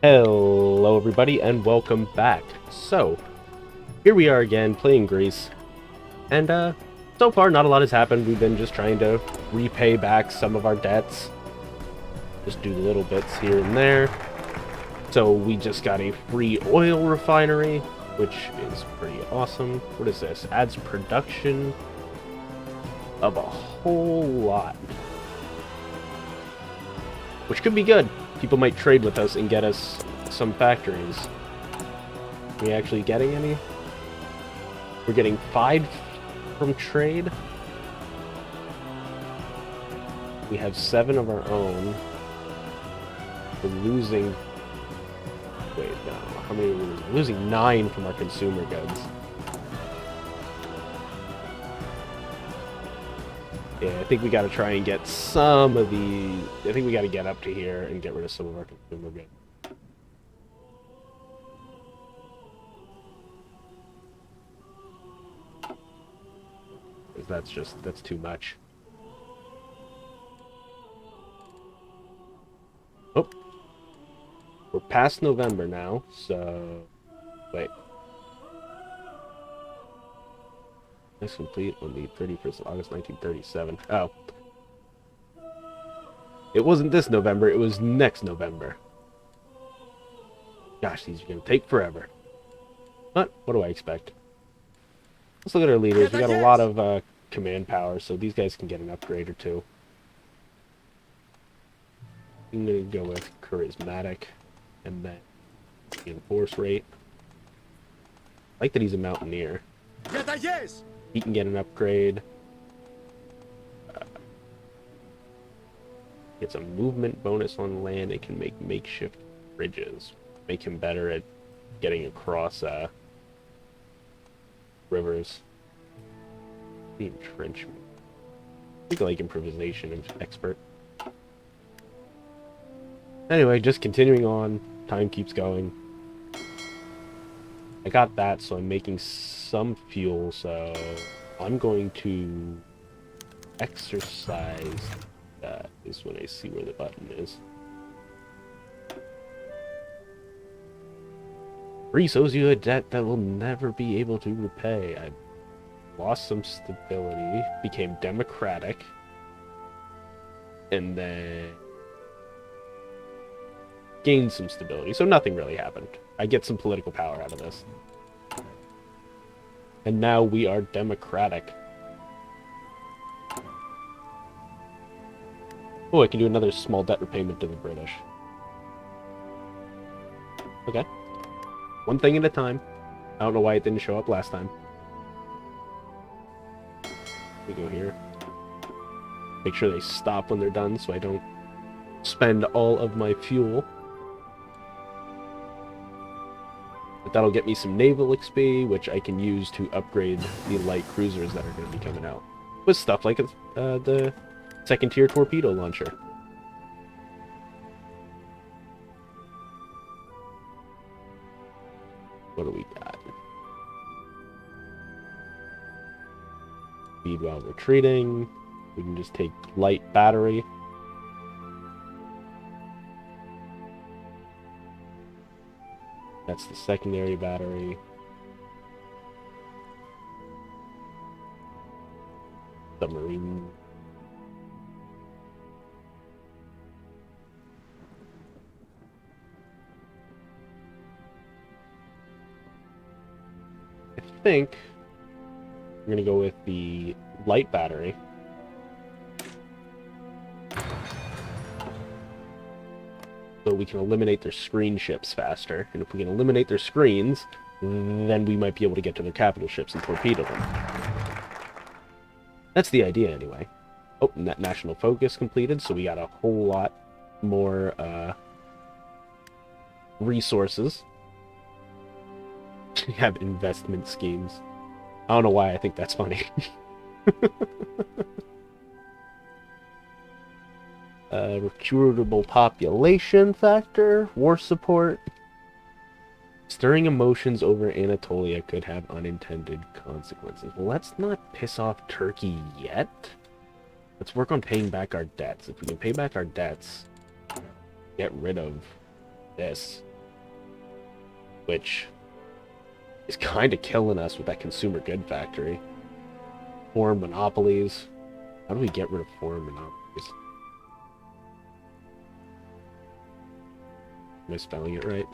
Hello everybody and welcome back. So, here we are again playing Greece, and so far not a lot has happened. We've been just trying to repay back some of our debts. Just do little bits here and there. So we just got a free oil refinery, which is pretty awesome. What is this? Adds production of a whole lot. Which could be good. People might trade with us and get us some factories. Are we actually getting any? We're getting 5 from trade. We have 7 of our own. We're losing... Wait, no. How many are we losing? We're losing 9 from our consumer goods. Yeah, I think we gotta try and get some of the... I think we gotta get up to here and get rid of some of our consumer goods. That's too much. Oh. We're past November now, so... Wait. This complete on the 31st of August, 1937. Oh. It wasn't this November, it was next November. Gosh, these are gonna take forever. But, what do I expect? Let's look at our leaders. We got a lot of command power, so these guys can get an upgrade or two. I'm gonna go with charismatic, and then enforce rate. I like that he's a mountaineer. He can get an upgrade. Gets a movement bonus on land. It can make makeshift bridges. Make him better at getting across rivers. The entrenchment. I think I like improvisation expert. Anyway, just continuing on. Time keeps going. I got that, so I'm making some fuel, so I'm going to exercise that is when I see where the button is. Greece owes you a debt that will never be able to repay. I lost some stability, became democratic, and then gained some stability, so nothing really happened. I get some political power out of this. And now we are democratic. Oh, I can do another small debt repayment to the British. Okay. One thing at a time. I don't know why it didn't show up last time. We go here. Make sure they stop when they're done so I don't spend all of my fuel. But that'll get me some naval XP, which I can use to upgrade the light cruisers that are going to be coming out. With stuff like the second tier torpedo launcher. What do we got? Speed while retreating. We can just take light battery. That's the secondary battery. Submarine. I think I'm going to go with the light battery. So we can eliminate their screen ships faster. And if we can eliminate their screens, then we might be able to get to their capital ships and torpedo them. That's the idea, anyway. Oh, and that national focus completed, so we got a whole lot more resources. We have investment schemes. I don't know why I think that's funny. Recruitable population factor, war support. Stirring emotions over Anatolia could have unintended consequences. Well, let's not piss off Turkey yet. Let's work on paying back our debts. If we can pay back our debts, get rid of this. which is kind of killing us with that consumer good factory. Foreign monopolies. How do we get rid of foreign monopolies? Am I spelling it right?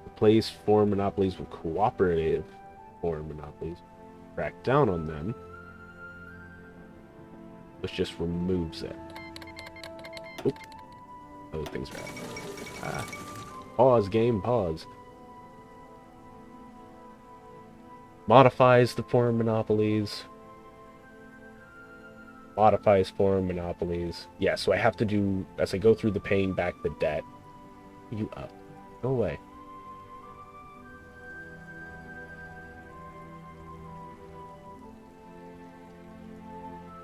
Replace foreign monopolies with cooperative foreign monopolies. Crack down on them. Which just removes it. Oop. Other things are out. Pause, game, pause. Modifies the foreign monopolies. Modifies foreign monopolies. Yeah, so I have to do, as I go through the paying back the debt. You up. Go away.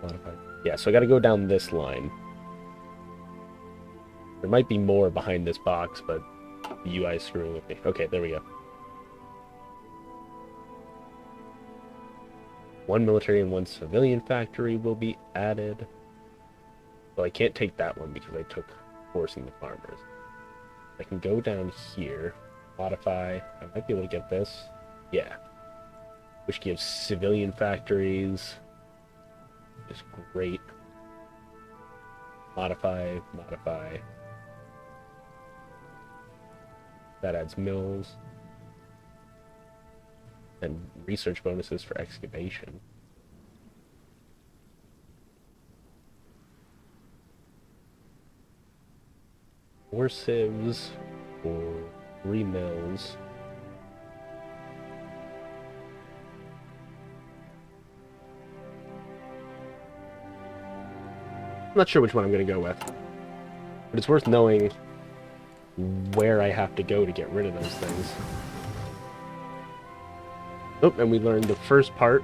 Modify. Yeah, so I gotta go down this line. There might be more behind this box, but the UI is screwing with me. Okay, there we go. One military and one civilian factory will be added. Well, I can't take that one because I took forcing the farmers. I can go down here, modify. I might be able to get this. Yeah. Which gives civilian factories. Is great. Modify, modify. That adds mills. And research bonuses for excavation. Four civs or 3 mills. I'm not sure which one I'm going to go with. But it's worth knowing where I have to go to get rid of those things. Oh, and we learned the first part.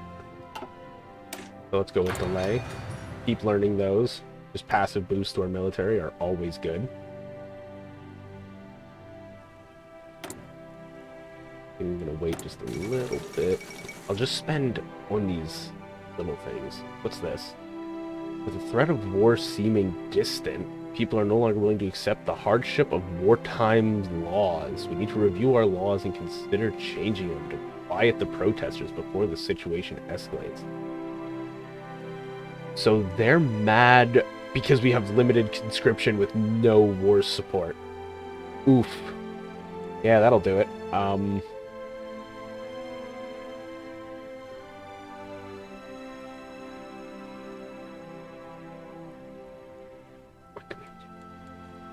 So let's go with delay. Keep learning those. Just passive boosts to our military are always good. I'm going to wait just a little bit. I'll just spend on these little things. What's this? With the threat of war seeming distant, people are no longer willing to accept the hardship of wartime laws. We need to review our laws and consider changing them to quiet the protesters before the situation escalates. So they're mad because we have limited conscription with no war support. Oof. Yeah, that'll do it.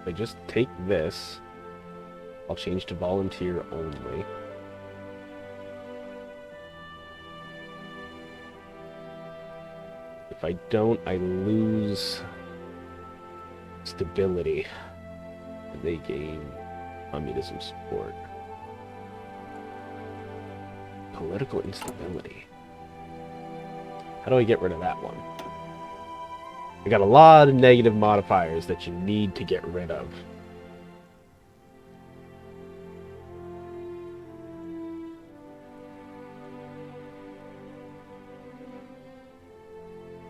If I just take this, I'll change to volunteer only. If I don't, I lose stability, and they gain communism support. Political instability. How do I get rid of that one? I got a lot of negative modifiers that you need to get rid of.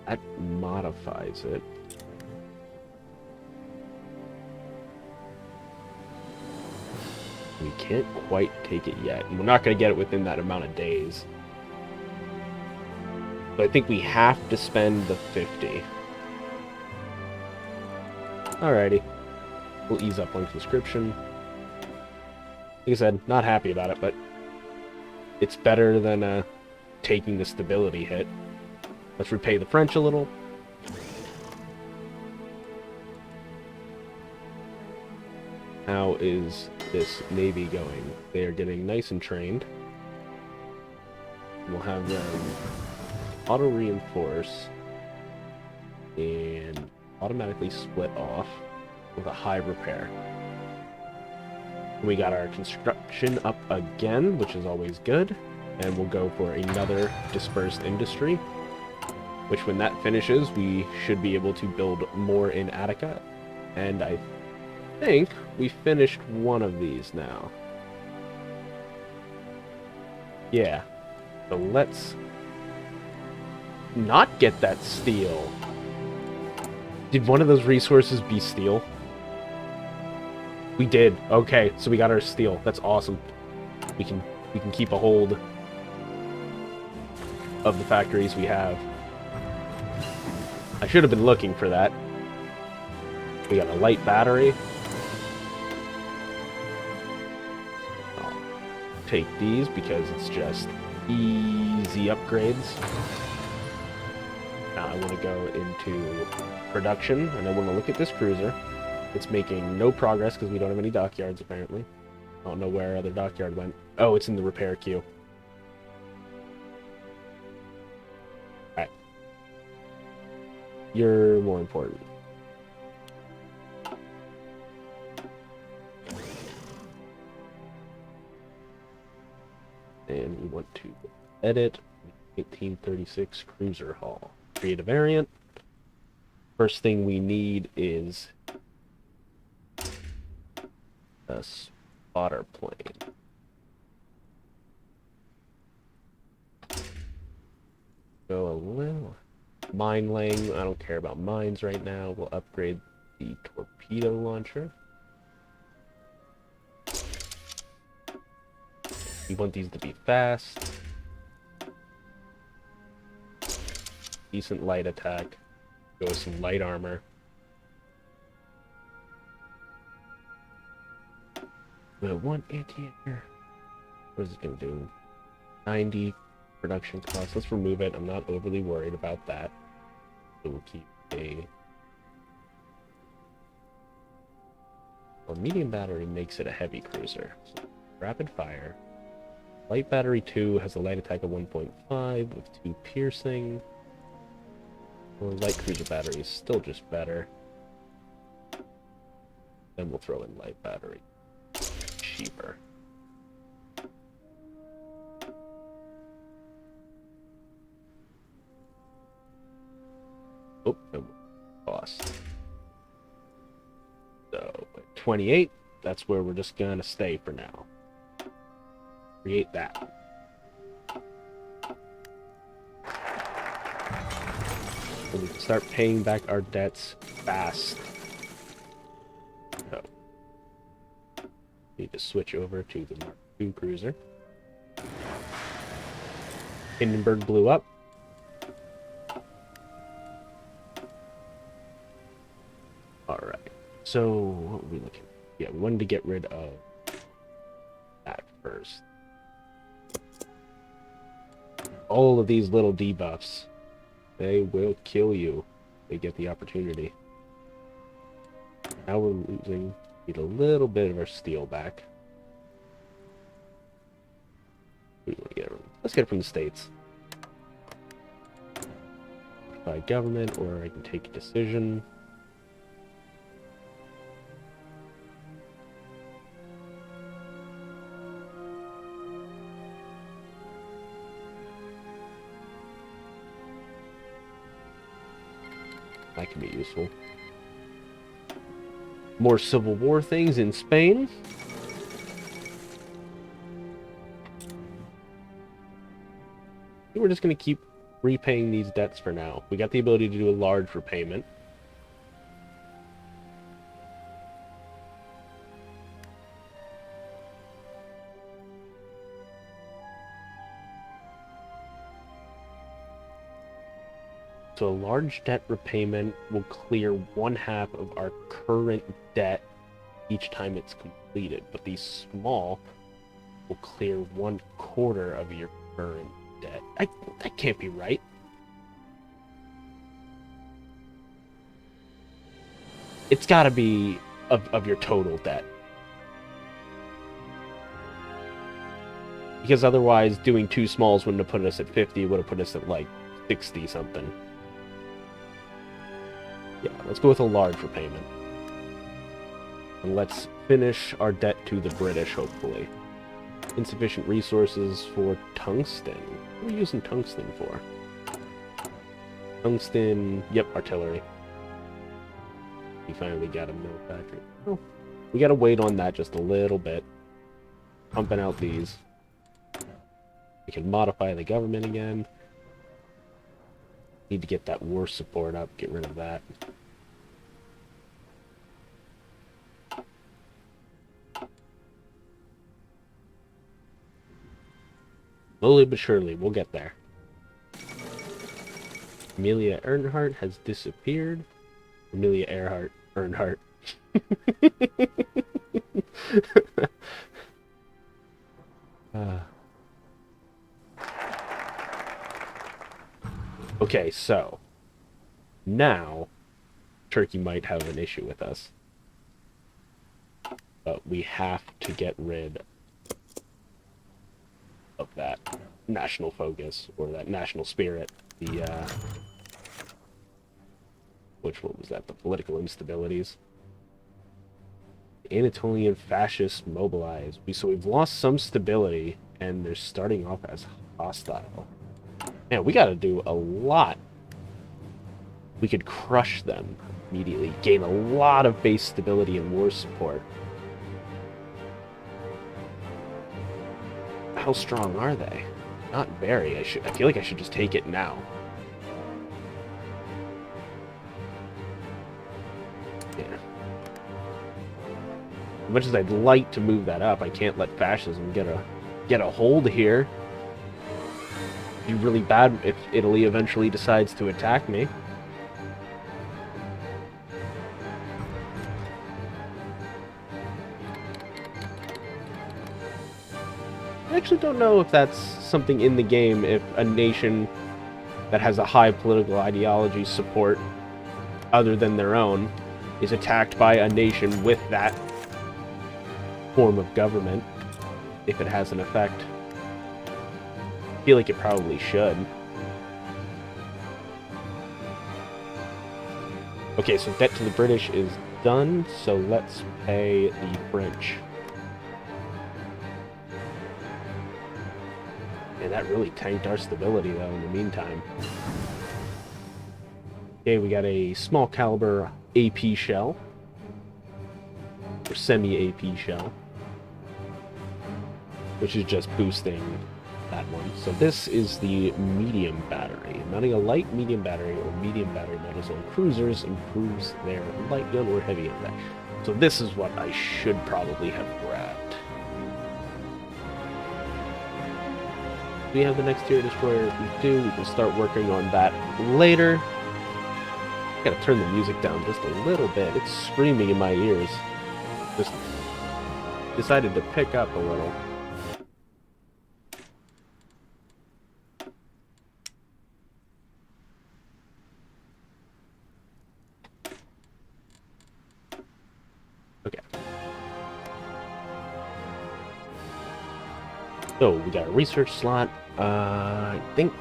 That modifies it. We can't quite take it yet. And we're not going to get it within that amount of days. So I think we have to spend the 50. Alrighty. We'll ease up on conscription. Like I said, not happy about it, but it's better than taking the stability hit. Let's repay the French a little. How is this navy going? They are getting nice and trained. We'll have them auto-reinforce and automatically split off with a high repair. We got our construction up again, which is always good. And we'll go for another dispersed industry, which when that finishes, we should be able to build more in Attica. And I think we finished one of these now. Yeah. So let's not get that steel. Did one of those resources be steel? We did. Okay, so we got our steel. That's awesome. We can keep a hold of the factories we have. I should have been looking for that. We got a light battery. I'll take these because it's just easy upgrades. Now I want to go into production, and I want to look at this cruiser. It's making no progress because we don't have any dockyards, apparently. I don't know where our other dockyard went. Oh, it's in the repair queue. Alright. You're more important. And we want to edit 1836 Cruiser Hull. Create a variant. First thing we need is a spotter plane. Go a little mine laying. I don't care about mines right now. We'll upgrade the torpedo launcher. We want these to be fast. Decent light attack. Go with some light armor. The one anti-air. What is it going to do? 90 production cost. Let's remove it. I'm not overly worried about that. So we'll keep a... Well, medium battery makes it a heavy cruiser. So rapid fire. Light battery 2 has a light attack of 1.5 with 2 piercing. Well, light cruiser battery is still just better. Then we'll throw in light battery. Cheaper. Oh, no cost. So, at 28, that's where we're just gonna stay for now. Create that. So we can start paying back our debts fast. So, need to switch over to the Mark II cruiser. Hindenburg blew up. Alright. So, what were we looking at? Yeah, we wanted to get rid of that first. All of these little debuffs, they will kill you if they get the opportunity. Now we're losing, need a little bit of our steel back. Let's get it from the States. By government, or I can take a decision. That can be useful. More Civil War things in Spain. We're just going to keep repaying these debts for now. We got the ability to do a large repayment. So a large debt repayment will clear 1/2 of our current debt each time it's completed, but these small will clear 1/4 of your current debt. That can't be right. It's gotta be of your total debt. Because otherwise, doing 2 smalls wouldn't have put us at 50, it would have put us at like 60 something. Yeah, let's go with a large repayment. And let's finish our debt to the British, hopefully. Insufficient resources for tungsten. What are we using tungsten for? Tungsten, yep, artillery. We finally got a mill factory. Oh, we gotta wait on that just a little bit. Pumping out these. We can modify the government again. Need to get that war support up, get rid of that. Slowly but surely, we'll get there. Amelia Earnhardt has disappeared. Amelia Earnhardt. Okay, so now Turkey might have an issue with us. But we have to get rid of that national focus, or that national spirit. The, which one was that? The political instabilities. The Anatolian fascists mobilized. So we've lost some stability, and they're starting off as hostile. Man, we gotta do a lot. We could crush them immediately, gain a lot of base stability and war support. How strong are they? Not very. I feel like I should just take it now. Yeah. As much as I'd like to move that up, I can't let fascism get a hold here. It'd be really bad if Italy eventually decides to attack me. I actually don't know if that's something in the game, if a nation that has a high political ideology support other than their own is attacked by a nation with that form of government, if it has an effect. I feel like it probably should. Okay, so debt to the British is done, so let's pay the French. And that really tanked our stability, though, in the meantime. Okay, we got a small caliber AP shell. Or semi-AP shell. Which is just boosting that one. So this is the medium battery. Mounting a light medium battery or medium battery models on cruisers improves their light gun or heavy attack. So this is what I should probably have grabbed. We have the next tier destroyer. If we do, we can start working on that later. Gotta turn the music down just a little bit. It's screaming in my ears. Just decided to pick up a little. Okay. So, we got a research slot. I think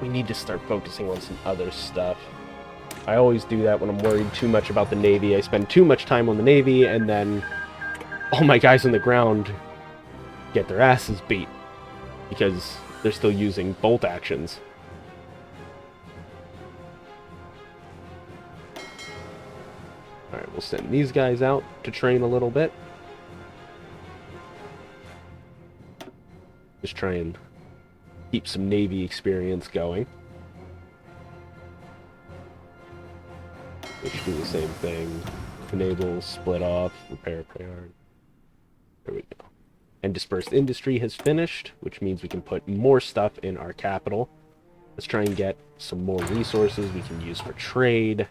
we need to start focusing on some other stuff. I always do that when I'm worried too much about the Navy. I spend too much time on the Navy, and then all my guys on the ground get their asses beat because they're still using bolt actions. Alright, we'll send these guys out to train a little bit. Just try and keep some Navy experience going. They should do the same thing. Enable, split off, repair yard. There we go. And dispersed industry has finished, which means we can put more stuff in our capital. Let's try and get some more resources we can use for trade.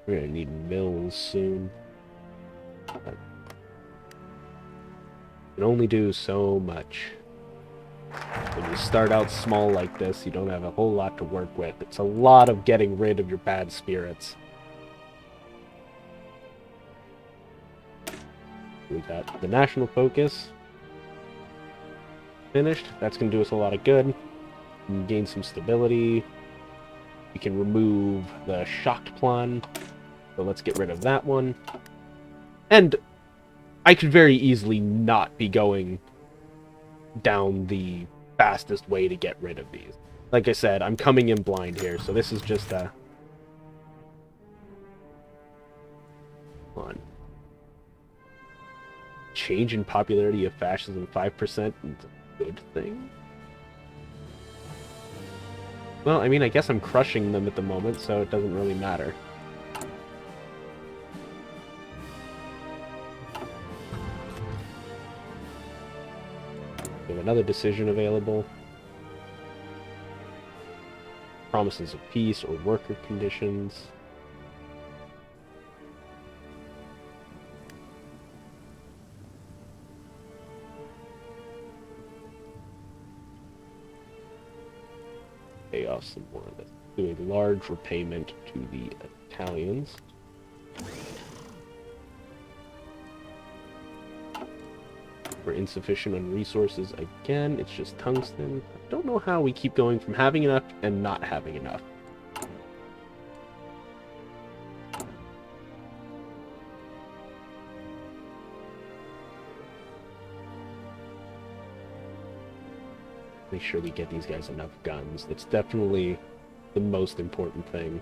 We're gonna need mills soon. You can only do so much. When you start out small like this, you don't have a whole lot to work with. It's a lot of getting rid of your bad spirits. We got the national focus finished. That's going to do us a lot of good. We can gain some stability. We can remove the shocked plan. So let's get rid of that one. And I could very easily not be going down the fastest way to get rid of these. Like I said, I'm coming in blind here, so this is just a... Hold on. Change in popularity of fascism 5% is a good thing? Well, I mean, I guess I'm crushing them at the moment, so it doesn't really matter. another decision available. Promises of peace or worker conditions. Pay off some more of this. Do a large repayment to the Italians. We're insufficient on resources again. It's just tungsten. I don't know how we keep going from having enough and not having enough. Make sure we get these guys enough guns. That's definitely the most important thing.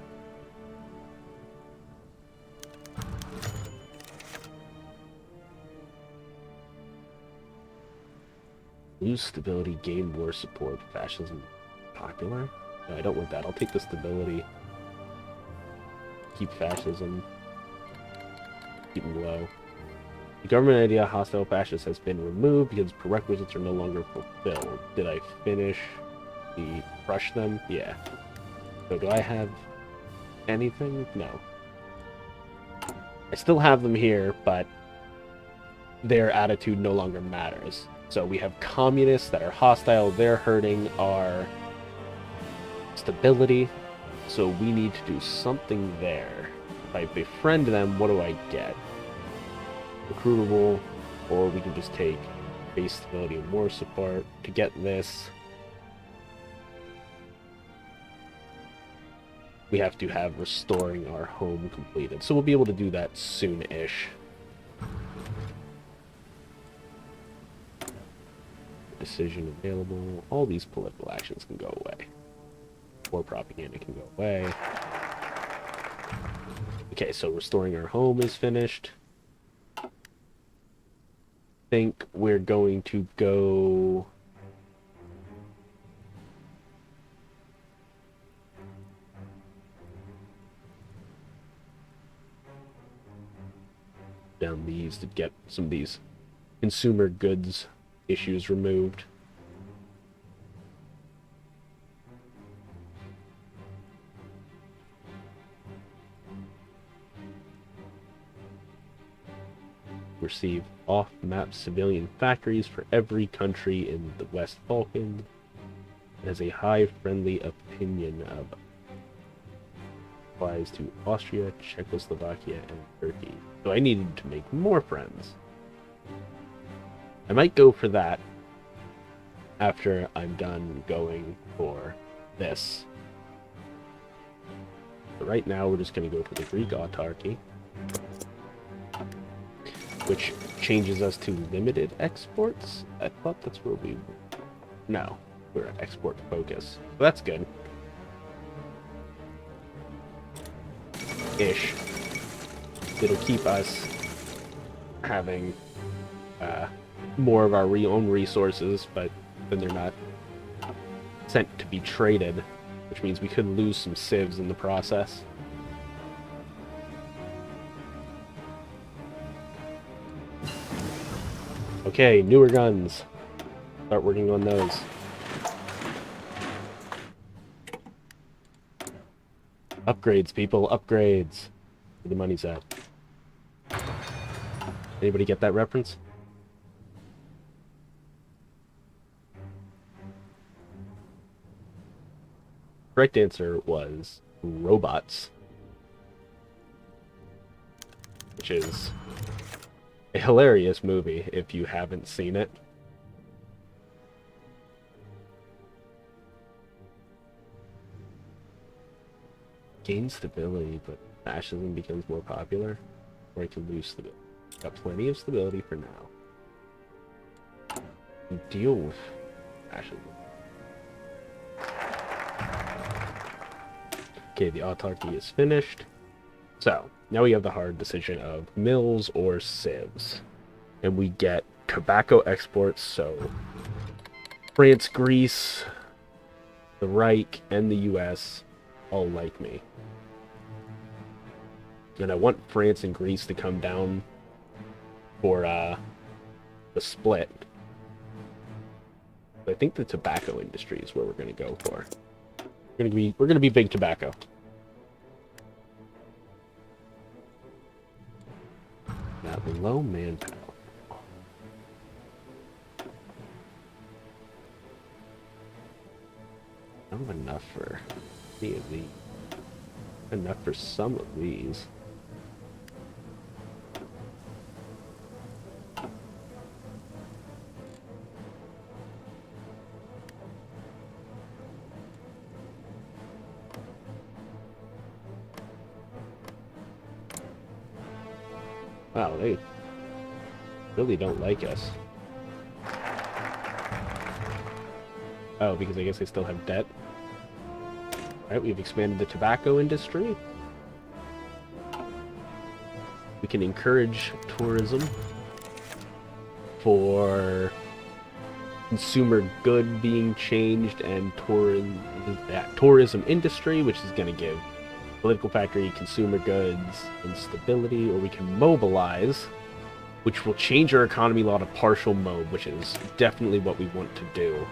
Lose stability, gain war support, fascism popular? No, I don't want that. I'll take the stability. Keep fascism. Keep them low. The government idea hostile fascist has been removed because prerequisites are no longer fulfilled. Did I finish the crush them? Yeah. So do I have anything? No. I still have them here, but their attitude no longer matters. So we have communists that are hostile. They're hurting our stability. So we need to do something there. If I befriend them, what do I get? Recruitable, or we can just take base stability and war support to get this. We have to have restoring our home completed. So we'll be able to do that soon-ish. Decision available. All these political actions can go away. War propaganda can go away. Okay, so restoring our home is finished. I think we're going to go... down these to get some of these consumer goods issues removed. Receive off-map civilian factories for every country in the West Balkans. It has a high friendly opinion of applies to Austria, Czechoslovakia, and Turkey. So I needed to make more friends. I might go for that after I'm done going for this. But right now we're just going to go for the Greek autarky, which changes us to limited exports. I thought that's where we... No, we're export focus. So that's good. Ish. It'll keep us having more of our own resources, but then they're not sent to be traded, which means we could lose some civs in the process. Okay, newer guns. Start working on those. Upgrades, people, upgrades. Where the money's at. Anybody get that reference? Correct answer was robots, which is a hilarious movie if you haven't seen it. Gain stability, but fascism becomes more popular, or I can lose stability. Got plenty of stability for now. Deal with fascism. Okay, the autarky is finished. So, now we have the hard decision of mills or civs. And we get tobacco exports, so France, Greece, the Reich, and the US all like me. And I want France and Greece to come down for the split. I think the tobacco industry is where we're going to go for. We're going to be big tobacco. Now, low manpower. I don't have enough for any of these. Enough for some of these. Wow, they really don't like us. Oh, because I guess they still have debt. Alright, we've expanded the tobacco industry. We can encourage tourism for consumer good being changed and tourism industry, which is going to give political factory, consumer goods, and stability, or we can mobilize, which will change our economy law to partial mode, which is definitely what we want to do.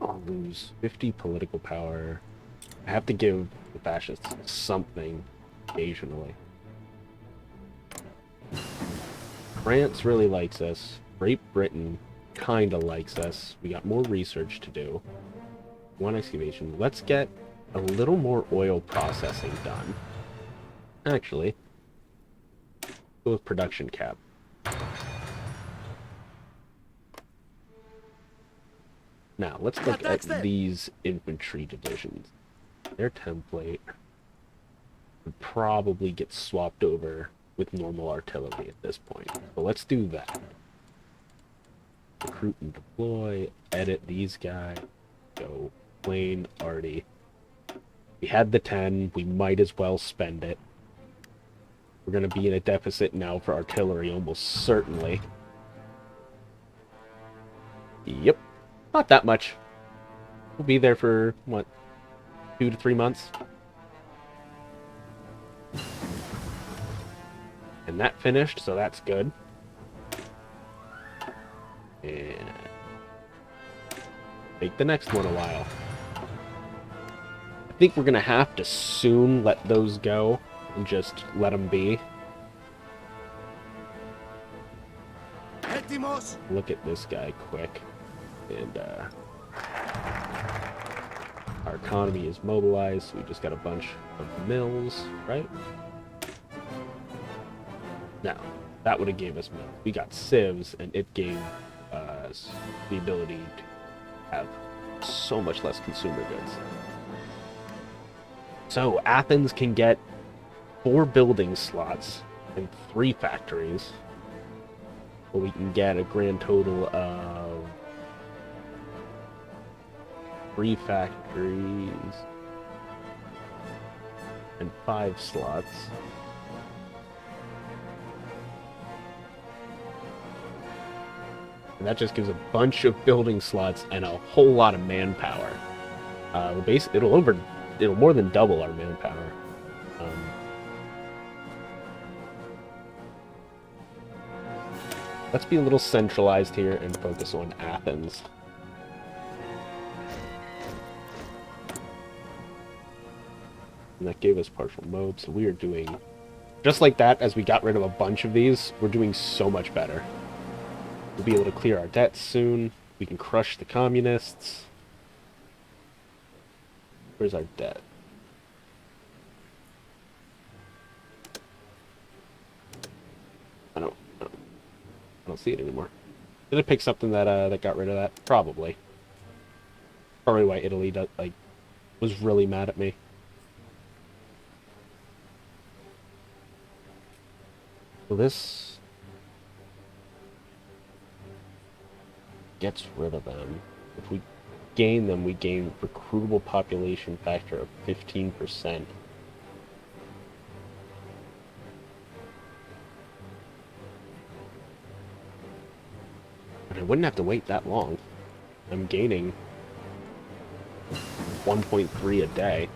I'll lose 50 political power. I have to give the fascists something occasionally. France really likes us. Great Britain kind of likes us. We got more research to do. One excavation. Let's get a little more oil processing done. Actually, go with production cap. Now, let's look at these infantry divisions. Their template would probably get swapped over with normal artillery at this point. But let's do that. Recruit and deploy, edit these guys, go plain arty. We had the 10, we might as well spend it. We're going to be in a deficit now for artillery, almost certainly. Yep, not that much. We'll be there for, what, 2 to 3 months? And that finished, so that's good. And make the next one a while. I think we're gonna have to soon let those go and just let them be. Look at this guy quick. And our economy is mobilized. We just got a bunch of mills, right? Now, that would have gave us mills. We got civs, and it gave us the ability to have so much less consumer goods. So Athens can get 4 building slots and 3 factories. But we can get a grand total of 3 factories and 5 slots. And that just gives a bunch of building slots and a whole lot of manpower. It'll more than double our manpower. Let's be a little centralized here and focus on Athens. And that gave us partial mode, so we are doing... Just like that, as we got rid of a bunch of these, we're doing so much better. We'll be able to clear our debts soon. We can crush the communists. Where's our debt? I don't see it anymore. Did it pick something that that got rid of that? Probably. Probably why Italy was really mad at me. So this gets rid of them. If we gain them, we gain recruitable population factor of 15%. And I wouldn't have to wait that long. I'm gaining 1.3 a day.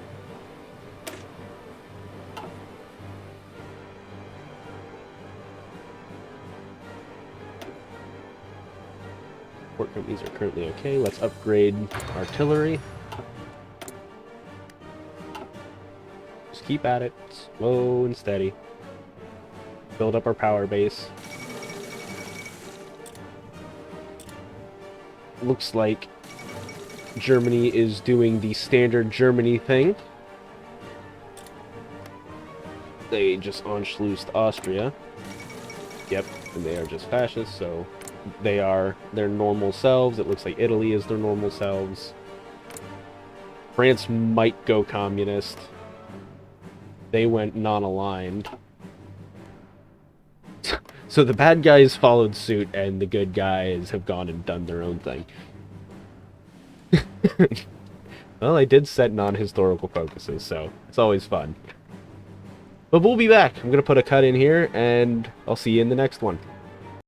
Port companies are currently okay. Let's upgrade artillery. Just keep at it, slow and steady. Build up our power base. Looks like Germany is doing the standard Germany thing. They just Anschlussed Austria. Yep, and they are just fascists, so they are their normal selves. It looks like Italy is their normal selves. France might go communist. They went non-aligned. So the bad guys followed suit, and the good guys have gone and done their own thing. Well, I did set non-historical focuses, so it's always fun. But we'll be back. I'm going to put a cut in here, and I'll see you in the next one.